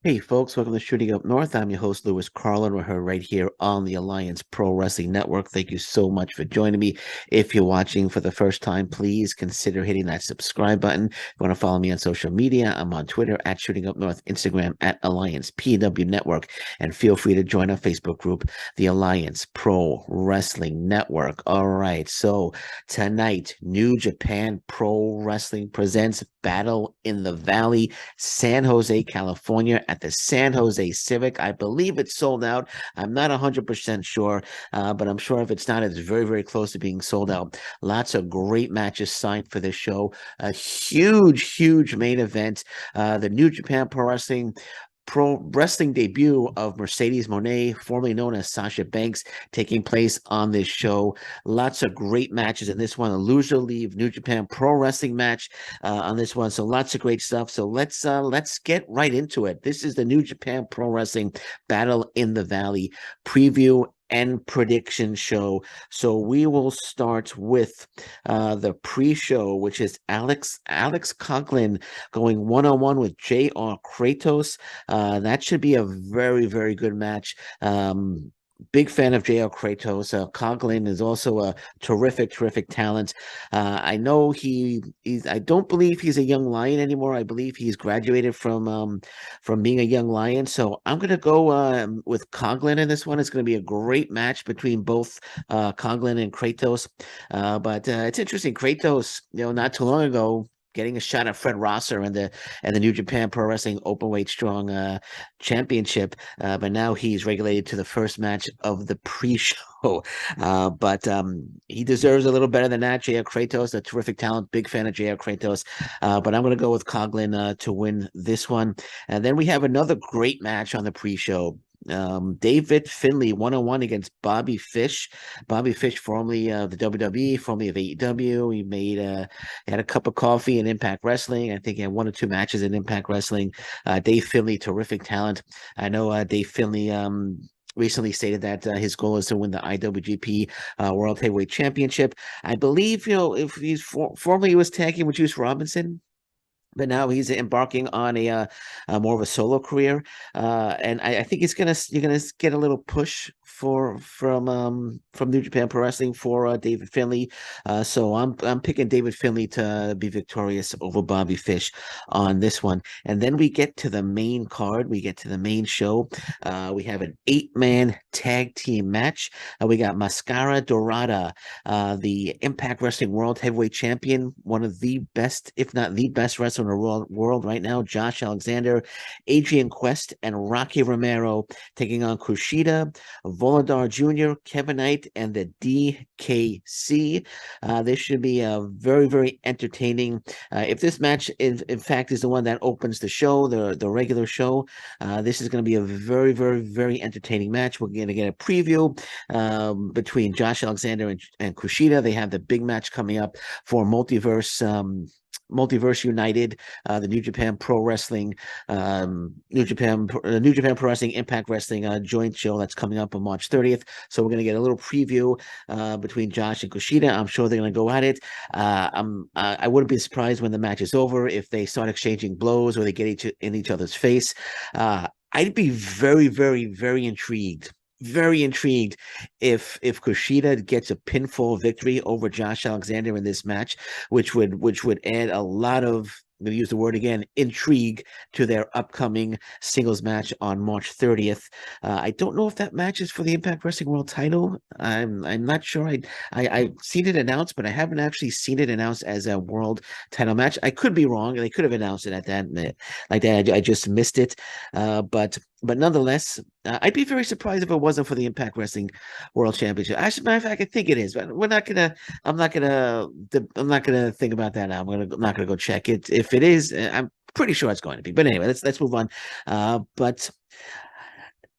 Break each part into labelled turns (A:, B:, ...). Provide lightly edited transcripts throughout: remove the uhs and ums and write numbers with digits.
A: Hey folks, welcome to Shooting Up North. I'm your host, Lewis Carlin. We're here right here on the Alliance Pro Wrestling Network. Thank you so much for joining me. If you're watching for the first time, please consider hitting that subscribe button. If you want to follow me on social media, I'm on Twitter at Shooting Up North, Instagram at Alliance PW Network, and feel free to join our Facebook group, the Alliance Pro Wrestling Network. All right, so tonight, New Japan Pro Wrestling presents Battle in the Valley, San Jose, California, at the San Jose Civic. I believe it's sold out. I'm not 100% sure, but I'm sure if it's not, it's very, very close to being sold out. Lots of great matches signed for this show. A huge, huge main event. The New Japan Pro Wrestling debut of Mercedes Mone, formerly known as Sasha Banks, taking place on this show. Lots of great matches in this one. A loser leave New Japan Pro Wrestling match on this one. So lots of great stuff. So let's get right into it. This is the New Japan Pro Wrestling Battle in the Valley preview and prediction show. So we will start with the pre-show, which is Alex Coughlin going one-on-one with J.R. Kratos. That should be a very, very good match. Big fan of J.R. Kratos. Coughlin is also a terrific talent. I know he's. I don't believe he's a young lion anymore. I believe he's graduated from being a young lion. So I'm gonna go with Coughlin in this one. It's gonna be a great match between both Coughlin and Kratos. But it's interesting. Kratos, not too long ago, getting a shot at Fred Rosser and the New Japan Pro Wrestling Openweight Strong Championship, but now he's regulated to the first match of the pre-show. But he deserves a little better than that. J.R. Kratos, a terrific talent, big fan of J.R. Kratos. But I'm going to go with Coughlin to win this one. And then we have another great match on the pre-show. David Finlay one-on-one against Bobby Fish. Bobby Fish, formerly of the WWE, formerly of AEW. He had a cup of coffee in Impact Wrestling. I think he had one or two matches in Impact Wrestling. Dave Finlay, terrific talent. I know Dave Finlay recently stated that his goal is to win the IWGP World Heavyweight Championship. I believe, if he's formerly he was tagging with Juice Robinson, but now he's embarking on a more of a solo career, and I think you're gonna get a little push from New Japan Pro Wrestling for David Finlay. So I'm picking David Finlay to be victorious over Bobby Fish on this one, and then we get to the main card. We get to the main show. We have an 8-man tag team match. We got Mascara Dorada, the Impact Wrestling World Heavyweight Champion, one of the best, if not the best wrestler in the world right now, Josh Alexander, Adrian Quest, and Rocky Romero taking on Kushida, Voladar Jr., Kevin Knight, and the DKC. This should be a very, very entertaining. If this match, in fact, is the one that opens the show, the regular show, this is going to be a very, very, very entertaining match. We're going to get a preview between Josh Alexander and Kushida. They have the big match coming up for Multiverse United, the New Japan Pro Wrestling, New Japan Pro Wrestling Impact Wrestling joint show that's coming up on March 30th. So we're going to get a little preview between Josh and Kushida. I'm sure they're going to go at it. I wouldn't be surprised when the match is over if they start exchanging blows or they get in each other's face. I'd be very, very, very intrigued if Kushida gets a pinfall victory over Josh Alexander in this match, which would add a lot of, I'm going to use the word again, intrigue to their upcoming singles match on March 30th. I don't know if that match is for the Impact Wrestling World Title. I'm not sure. I've seen it announced, but I haven't actually seen it announced as a world title match. I could be wrong. They could have announced it at that like that. I just missed it. But nonetheless, I'd be very surprised if it wasn't for the Impact Wrestling World Championship. As a matter of fact, I think it is, but we're not gonna. I'm not gonna think about that now. I'm not gonna go check it. If it is, I'm pretty sure it's going to be. But anyway, let's move on. But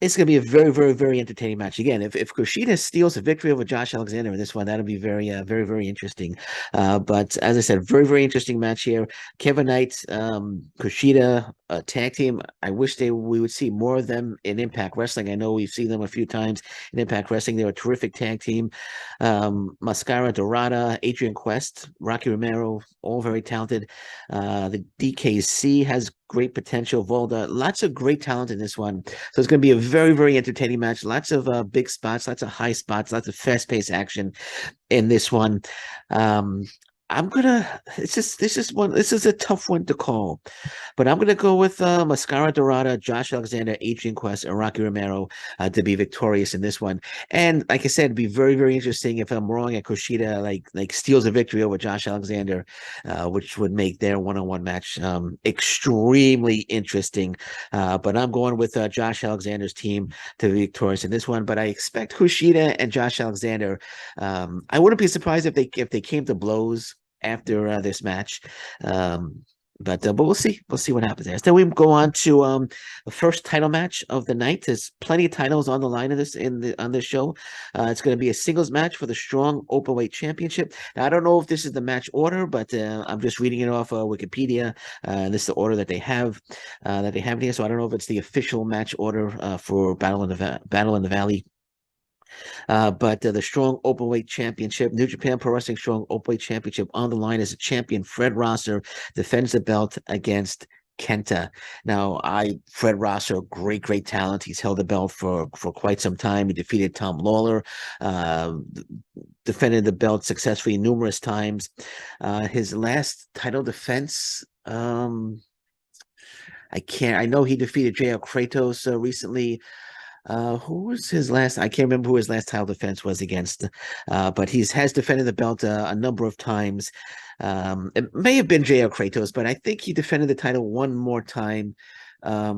A: It's going to be a very, very, very entertaining match. Again, if Kushida steals a victory over Josh Alexander in this one, that'll be very, very, very interesting. But as I said, very, very interesting match here. Kevin Knight, Kushida, tag team. I wish we would see more of them in Impact Wrestling. I know we've seen them a few times in Impact Wrestling. They're a terrific tag team. Mascara Dorada, Adrian Quest, Rocky Romero, all very talented. The DKC has great potential. Volda, lots of great talent in this one. So it's going to be a very, very entertaining match. Lots of big spots, lots of high spots, lots of fast-paced action in this one. I'm gonna. It's just this is one. This is a tough one to call, but I'm gonna go with Mascara Dorada, Josh Alexander, Adrian Quest, and Rocky Romero to be victorious in this one. And like I said, it'd be very, very interesting if I'm wrong and Kushida like steals a victory over Josh Alexander, which would make their one-on-one match extremely interesting. But I'm going with Josh Alexander's team to be victorious in this one. But I expect Kushida and Josh Alexander. I wouldn't be surprised if they came to blows after this match. But we'll see. We'll see what happens there. So then we go on to the first title match of the night. There's plenty of titles on the line of this on this show. It's going to be a singles match for the Strong Openweight Championship. Now, I don't know if this is the match order, but I'm just reading it off Wikipedia. This is the order that they have here. So I don't know if it's the official match order for Battle in the Valley. But the Strong Openweight Championship, New Japan Pro Wrestling Strong Openweight Championship on the line as a champion. Fred Rosser defends the belt against Kenta. Now, Fred Rosser, great talent. He's held the belt for quite some time. He defeated Tom Lawler, defended the belt successfully numerous times. His last title defense, I know he defeated J.L. Kratos recently. Who was his last? I can't remember who his last title defense was against, but has defended the belt a number of times. It may have been J.L. Kratos, but I think he defended the title one more time. I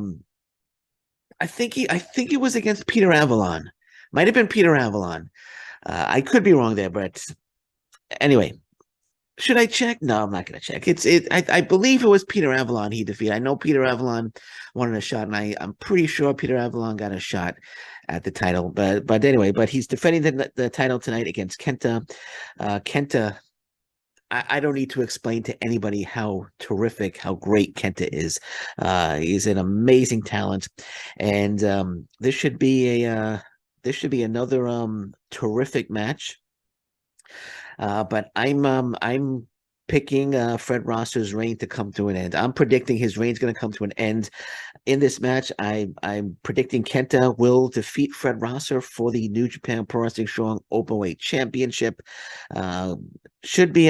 A: think it was against Peter Avalon. Might have been Peter Avalon. I could be wrong there, but anyway. Should I check? No, I'm not going to check. I believe it was Peter Avalon he defeated. I know Peter Avalon wanted a shot, and I'm pretty sure Peter Avalon got a shot at the title. But anyway, he's defending the title tonight against Kenta. Kenta, I don't need to explain to anybody how terrific, how great Kenta is. He's an amazing talent, and this should be another terrific match. But I'm picking Fred Rosser's reign to come to an end. I'm predicting his reign's going to come to an end in this match. I'm predicting Kenta will defeat Fred Rosser for the New Japan Pro Wrestling Strong Openweight Championship. Should be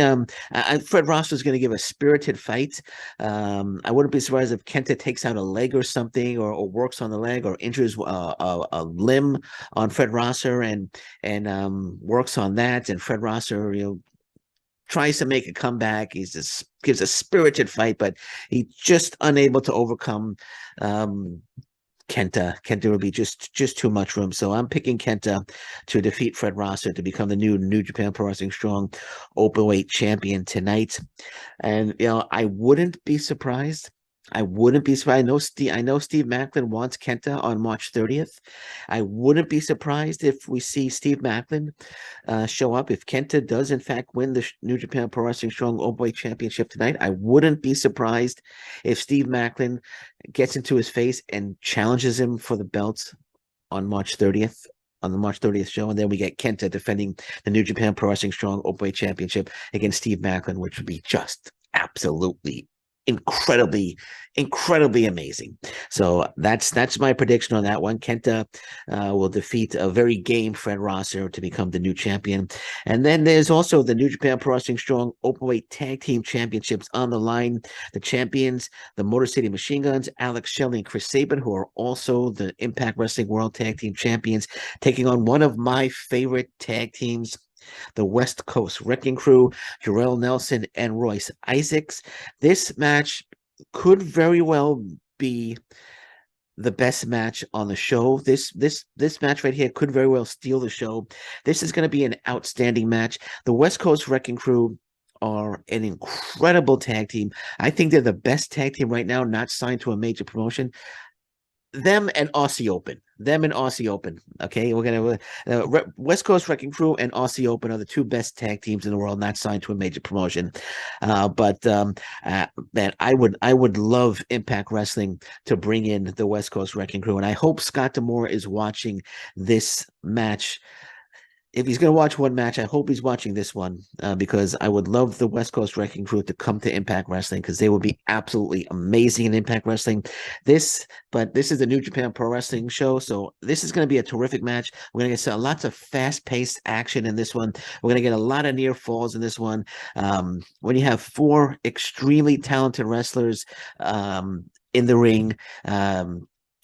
A: Fred Rosser is going to give a spirited fight. I wouldn't be surprised if Kenta takes out a leg or something, or works on the leg, or injures a limb on Fred Rosser and works on that. And Fred Rosser, tries to make a comeback. He just gives a spirited fight, but he's just unable to overcome Kenta. Kenta would be just too much room. So I'm picking Kenta to defeat Fred Rosser to become the New Japan Pro Wrestling Strong Openweight Champion tonight. And I wouldn't be surprised. I know Steve Macklin wants Kenta on March 30th. I wouldn't be surprised if we see Steve Macklin show up. If Kenta does, in fact, win the New Japan Pro Wrestling Strong Openweight Championship tonight, I wouldn't be surprised if Steve Macklin gets into his face and challenges him for the belt on March 30th. On the March 30th show, and then we get Kenta defending the New Japan Pro Wrestling Strong Openweight Championship against Steve Macklin, which would be just absolutely incredibly amazing. So that's my prediction on that one. Kenta will defeat a very game Fred Rosser to become the new champion. And then there's also the New Japan Pro Wrestling Strong Openweight Tag Team Championships on the line. The champions, the Motor City Machine Guns, Alex Shelley and Chris Sabin, who are also the Impact Wrestling World Tag Team Champions, taking on one of my favorite tag teams, the West Coast Wrecking Crew, Jorel Nelson and Royce Isaacs. This match could very well be the best match on the show. This match right here could very well steal the show. This is going to be an outstanding match. The West Coast Wrecking Crew are an incredible tag team. I think they're the best tag team right now, not signed to a major promotion. them and Aussie Open. Them and Aussie Open. Okay, we're gonna West Coast Wrecking Crew and Aussie Open are the two best tag teams in the world, not signed to a major promotion. Man, I would love Impact Wrestling to bring in the West Coast Wrecking Crew, and I hope Scott D'Amore is watching this match. If he's going to watch one match, I hope he's watching this one because I would love the West Coast Wrecking Crew to come to Impact Wrestling because they would be absolutely amazing in Impact Wrestling. But this is the New Japan Pro Wrestling show, so this is going to be a terrific match. We're going to get lots of fast-paced action in this one. We're going to get a lot of near falls in this one. When you have four extremely talented wrestlers in the ring,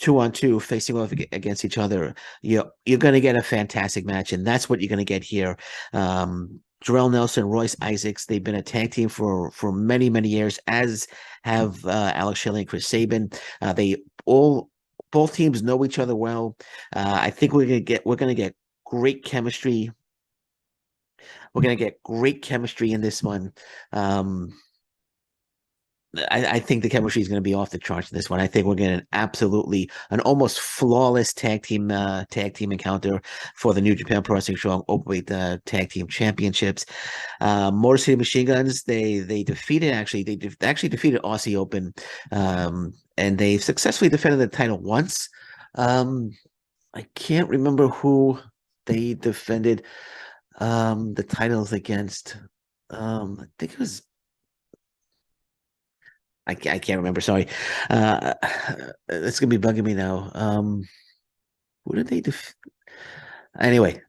A: 2-on-2 facing off against each other, you're going to get a fantastic match, and that's what you're going to get here. Jorel Nelson, Royce Isaacs, they've been a tag team for many, many years, as have Alex Shelley and Chris Sabin. Both teams know each other well. I think we're going to get great chemistry. We're going to get great chemistry in this one. I think the chemistry is going to be off the charts in this one. I think we're getting an almost flawless tag team encounter for the New Japan Pro Wrestling Strong Openweight Tag Team Championships. Motor City Machine Guns, they defeated Aussie Open, and they successfully defended the title once. I can't remember who they defended the titles against. I think it was. I can't remember. Sorry. It's gonna be bugging me now. Who did they Anyway,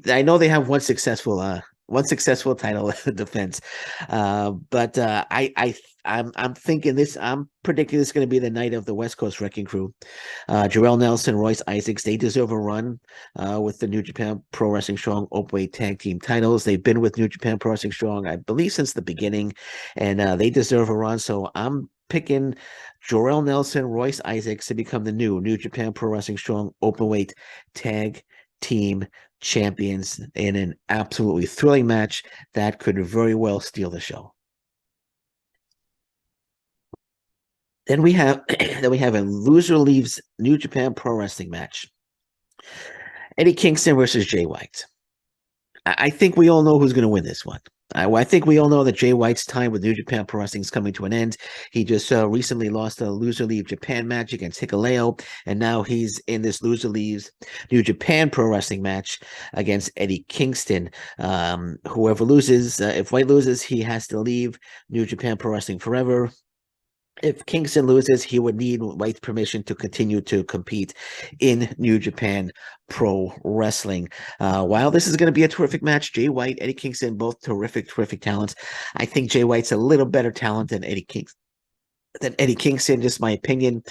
A: I know they have one successful title defense. But I'm thinking this. I'm predicting this is going to be the night of the West Coast Wrecking Crew. Jorel Nelson, Royce Isaacs, they deserve a run with the New Japan Pro Wrestling Strong Openweight Tag Team titles. They've been with New Japan Pro Wrestling Strong, I believe, since the beginning, and they deserve a run. So I'm picking Jorel Nelson, Royce Isaacs to become the New Japan Pro Wrestling Strong Openweight Tag Team champions in an absolutely thrilling match that could very well steal the show. Then we have a loser leaves New Japan Pro Wrestling match. Eddie Kingston versus Jay White. I think we all know who's going to win this one. I think we all know that Jay White's time with New Japan Pro Wrestling is coming to an end. He just recently lost a loser leave Japan match against Hikuleo, and now he's in this loser leaves New Japan Pro Wrestling match against Eddie Kingston. Whoever loses, if White loses, he has to leave New Japan Pro Wrestling forever. If Kingston loses, he would need White's permission to continue to compete in New Japan Pro Wrestling. While this is going to be a terrific match, Jay White, Eddie Kingston, both terrific talents. I think Jay White's a little better talent than Eddie Kingston, just my opinion.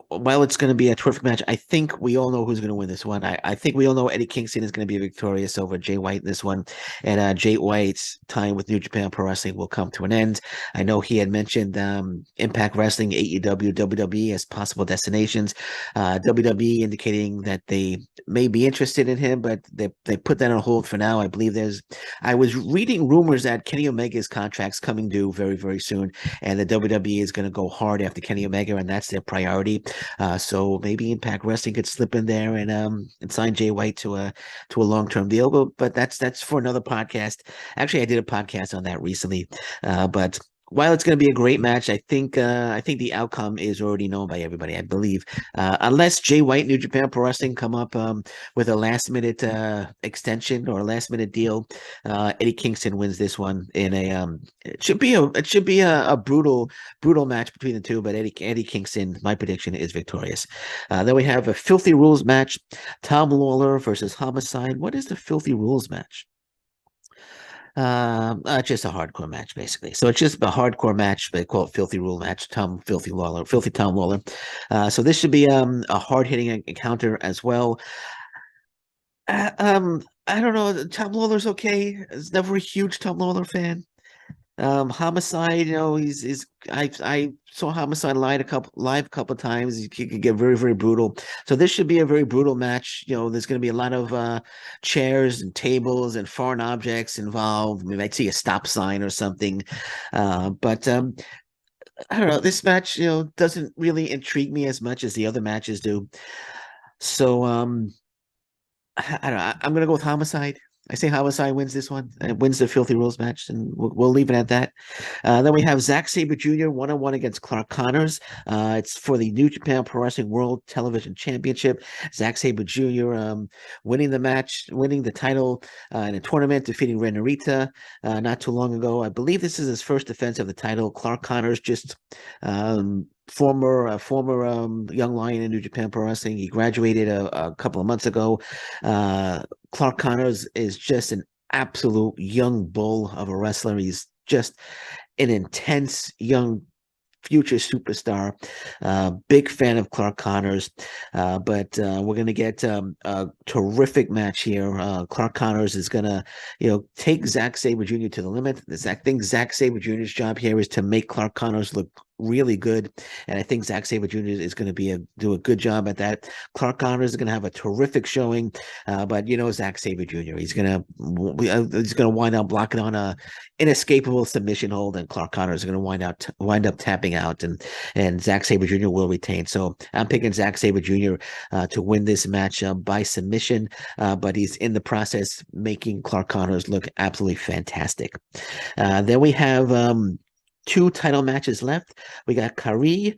A: While it's going to be a terrific match, I think we all know who's going to win this one. I think we all know Eddie Kingston is going to be victorious over Jay White in this one. And Jay White's time with New Japan Pro Wrestling will come to an end. I know he had mentioned Impact Wrestling, AEW, WWE as possible destinations. WWE indicating that they may be interested in him, but they put that on hold for now. I believe I was reading rumors that Kenny Omega's contract's coming due very, very soon, and the WWE is going to go hard after Kenny Omega, and that's their priority. So maybe Impact Wrestling could slip in there and sign Jay White to a long-term deal. But that's for another podcast. Actually, I did a podcast on that recently. But while it's going to be a great match, I think the outcome is already known by everybody, I believe. Unless Jay White, New Japan Pro Wrestling come up with a last-minute extension or a last-minute deal, Eddie Kingston wins this one in it should be a brutal match between the two. But Eddie Kingston, my prediction is victorious. Then we have a Filthy Rules match: Tom Lawler versus Homicide. What is the Filthy Rules match? Just a hardcore match, basically. So it's just a hardcore match. They call it Filthy Rule match. Filthy Tom Lawler. So this should be a hard hitting encounter as well. I don't know. Tom Lawler's okay. I was never a huge Tom Lawler fan. Homicide, I saw Homicide live a couple of times. He could get very, very brutal. So this should be a very brutal match. There's going to be a lot of chairs and tables and foreign objects involved. We might see a stop sign or something. But I don't know. This match, doesn't really intrigue me as much as the other matches do. So, I don't know. I'm gonna go with Homicide. I say Homicide wins this one. It wins the Filthy Rules match, and we'll leave it at that. Then we have Zack Sabre Jr. 1-on-1 against Clark Connors. It's for the New Japan Pro Wrestling World Television Championship. Zack Sabre Jr. Winning the match, winning the title in a tournament, defeating Ren Narita not too long ago. I believe this is his first defense of the title. Clark Connors just former young lion in New Japan Pro Wrestling. He graduated a couple of months ago. Clark Connors is just an absolute young bull of a wrestler. He's just an intense young future superstar. Big fan of Clark Connors, but we're going to get a terrific match here. Clark Connors is going to, take Zack Sabre Jr. to the limit. I think Zack Sabre Jr.'s job here is to make Clark Connors look really good, and I think Zack Sabre Jr. is going to do a good job at that. Clark Connors is going to have a terrific showing, but Zack Sabre Jr. He's going to wind up blocking on a inescapable submission hold, and Clark Connors is going to wind up tapping out, and Zack Sabre Jr. will retain. So I'm picking Zack Sabre Jr. To win this match by submission, but he's in the process making Clark Connors look absolutely fantastic. Then we have two title matches left. We got Kairi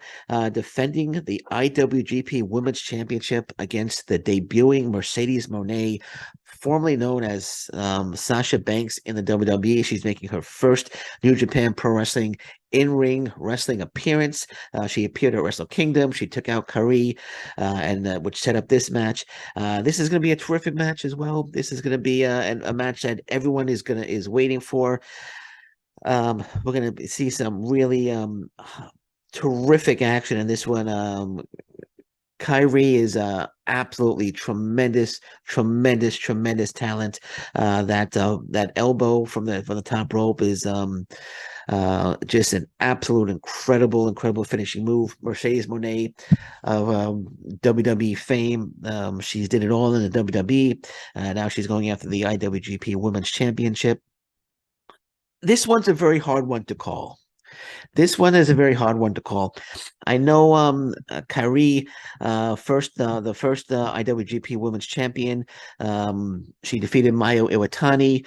A: defending the IWGP Women's Championship against the debuting Mercedes Mone, formerly known as Sasha Banks in the WWE. She's making her first New Japan Pro Wrestling in-ring wrestling appearance. She appeared at Wrestle Kingdom. She took out Kairi, and which set up this match. This is going to be a terrific match as well. This is going to be a match that everyone is waiting for. We're gonna see some really terrific action in this one. Kairi is absolutely tremendous, tremendous, tremendous talent. That elbow from the top rope is just an absolute incredible, incredible finishing move. Mercedes Mone of WWE fame. She's did it all in the WWE. Now she's going after the IWGP Women's Championship. This one's a very hard one to call. This one is a very hard one to call. I know Kairi, the first IWGP Women's Champion. She defeated Mayu Iwatani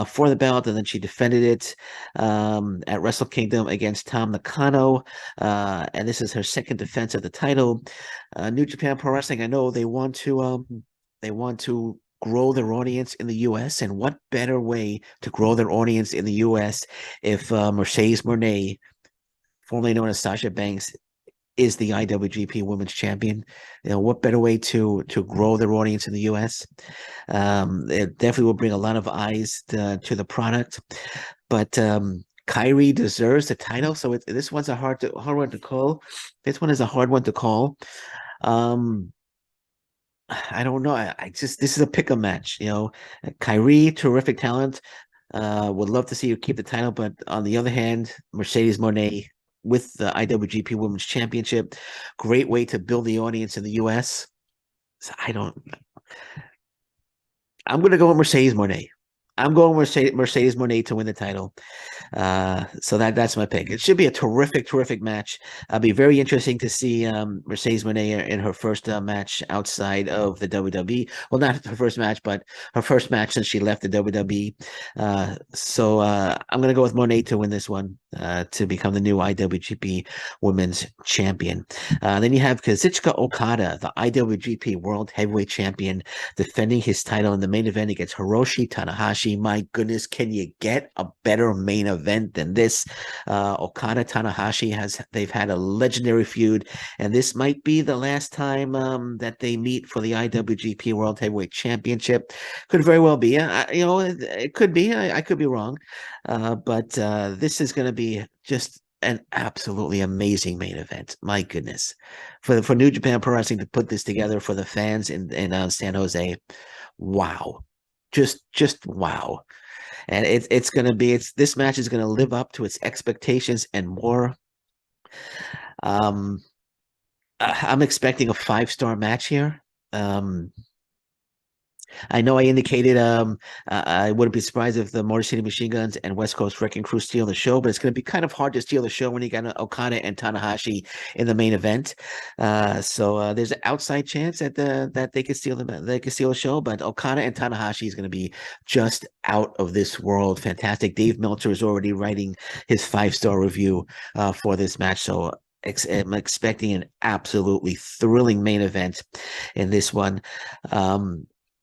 A: for the belt, and then she defended it at Wrestle Kingdom against Tam Nakano. And this is her second defense of the title. New Japan Pro Wrestling, I know they want to grow their audience in the US, and what better way to grow their audience in the US if Mercedes Mone, formerly known as Sasha Banks, is the IWGP Women's Champion? What better way to grow their audience in the US? It definitely will bring a lot of eyes to the product, but Kairi deserves the title, so this one's a hard one to call. This one is a hard one to call. I don't know. This is a pick 'em match. Kairi, terrific talent. Would love to see you keep the title, but on the other hand, Mercedes Mone with the IWGP Women's Championship, great way to build the audience in the US. So I'm going to go with Mercedes Mone. I'm going with Mercedes Mone to win the title. So that's my pick. It should be a terrific match. It'll be very interesting to see Mercedes Mone in her first match outside of the WWE. Well, not her first match, but her first match since she left the WWE. So I'm going to go with Mone to win this one to become the new IWGP Women's Champion. Then you have Kazuchika Okada, the IWGP World Heavyweight Champion, defending his title in the main event against Hiroshi Tanahashi. My goodness, can you get a better main event than this? Okada Tanahashi they've had a legendary feud, and this might be the last time that they meet for the IWGP World Heavyweight Championship. Could very well be. It could be. I could be wrong, but this is going to be just an absolutely amazing main event. My goodness, for New Japan Pro Wrestling to put this together for the fans in San Jose, wow, just wow. And this match is going to live up to its expectations and more. I'm expecting a 5-star match here. I know I indicated I wouldn't be surprised if the Motor City Machine Guns and West Coast Wrecking Crew steal the show, but it's going to be kind of hard to steal the show when you got Okada and Tanahashi in the main event. So there's an outside chance that they could steal the show, but Okada and Tanahashi is going to be just out of this world. Fantastic. Dave Meltzer is already writing his 5-star review for this match, so I'm expecting an absolutely thrilling main event in this one.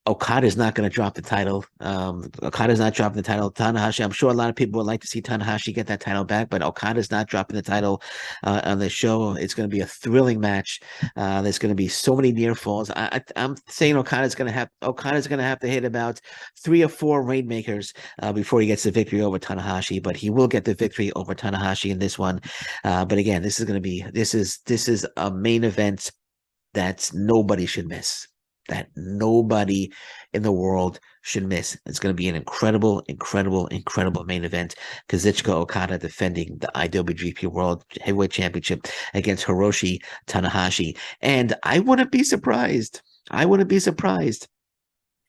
A: Okada's not going to drop the title. Okada's not dropping the title. Tanahashi, I'm sure a lot of people would like to see Tanahashi get that title back, but Okada's not dropping the title on the show. It's going to be a thrilling match. There's going to be so many near falls. I'm saying Okada's going to have to hit about 3 or 4 rainmakers before he gets the victory over Tanahashi, but he will get the victory over Tanahashi in this one. But again, this is a main event that nobody should miss. That nobody in the world should miss. It's going to be an incredible, incredible, incredible main event. Kazuchika Okada defending the IWGP World Heavyweight Championship against Hiroshi Tanahashi. And I wouldn't be surprised. If Kaito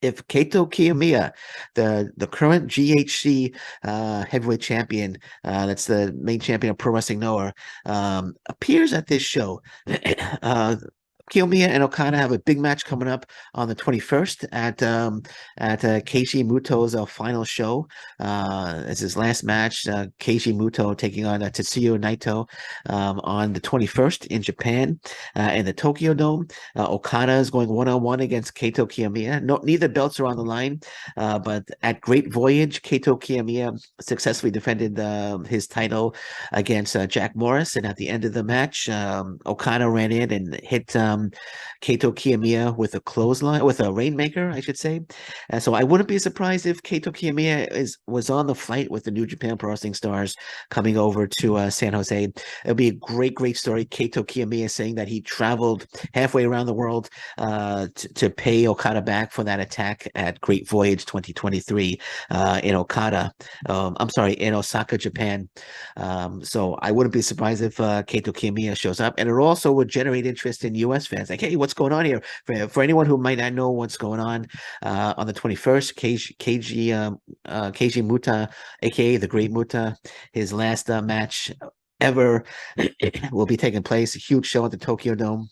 A: Kiyomiya, the current GHC heavyweight champion, that's the main champion of Pro Wrestling Noah, appears at this show. Kiyomiya and Okada have a big match coming up on the 21st at Keiji Muto's final show. It's his last match. Keiji Muto taking on Tetsuya Naito on the 21st in Japan in the Tokyo Dome. Okada is going one-on-one against Kaito Kiyomiya. Neither belts are on the line, but at Great Voyage, Kaito Kiyomiya successfully defended his title against Jack Morris, and at the end of the match, Okada ran in and hit Kaito Kiyomiya with a rainmaker, I should say. So I wouldn't be surprised if Kaito Kiyomiya was on the flight with the New Japan Pro Wrestling stars coming over to San Jose. It'll be a great story. Kaito Kiyomiya saying that he traveled halfway around the world to pay Okada back for that attack at Great Voyage 2023 in Osaka, Japan. So I wouldn't be surprised if Kaito Kiyomiya shows up, and it also would generate interest in U.S. fans. Like, hey, what's going on here? For anyone who might not know what's going on the 21st, Keiji Muta, aka the Great Muta, his last match ever will be taking place. A huge show at the Tokyo Dome.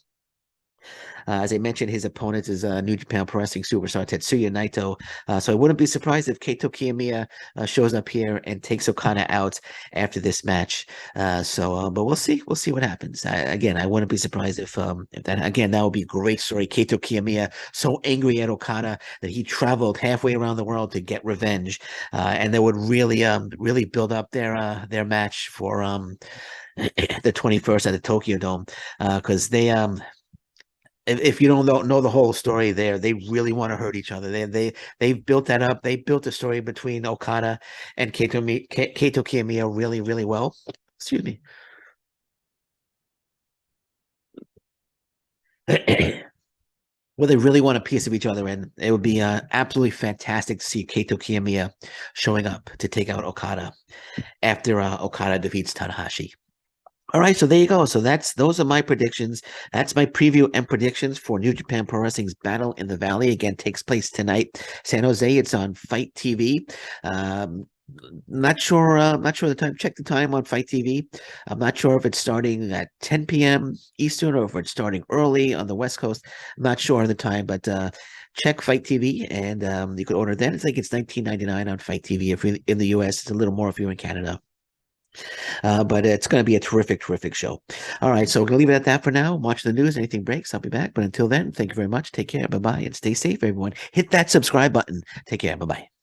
A: As I mentioned, his opponent is New Japan Pro Wrestling superstar Tetsuya Naito. So I wouldn't be surprised if Kaito Kiyomiya shows up here and takes Okada out after this match. But we'll see. We'll see what happens. I wouldn't be surprised if that would be a great story. Kaito Kiyomiya so angry at Okada that he traveled halfway around the world to get revenge, and that would really build up their match for the 21st at the Tokyo Dome, because if you don't know the whole story there, they really want to hurt each other. They've built that up. They built a story between Okada and Kaito Kiyomiya really, really well. Excuse me. Well, they really want a piece of each other, and it would be absolutely fantastic to see Kaito Kiyomiya showing up to take out Okada after Okada defeats Tanahashi. All right, so there you go. So those are my predictions. That's my preview and predictions for New Japan Pro Wrestling's Battle in the Valley. Again, takes place tonight, San Jose. It's on Fight TV. Not sure the time. Check the time on Fight TV. I'm not sure if it's starting at 10 p.m. Eastern or if it's starting early on the West Coast. I'm not sure of the time, but check Fight TV, and you can order then. It's $19.99 on Fight TV if you're in the US. It's a little more if you're in Canada. But it's going to be a terrific show. All right, so we're going to leave it at that for now. Watch the news. Anything breaks, I'll be back. But until then, thank you very much. Take care. Bye-bye. And stay safe, everyone. Hit that subscribe button. Take care. Bye-bye.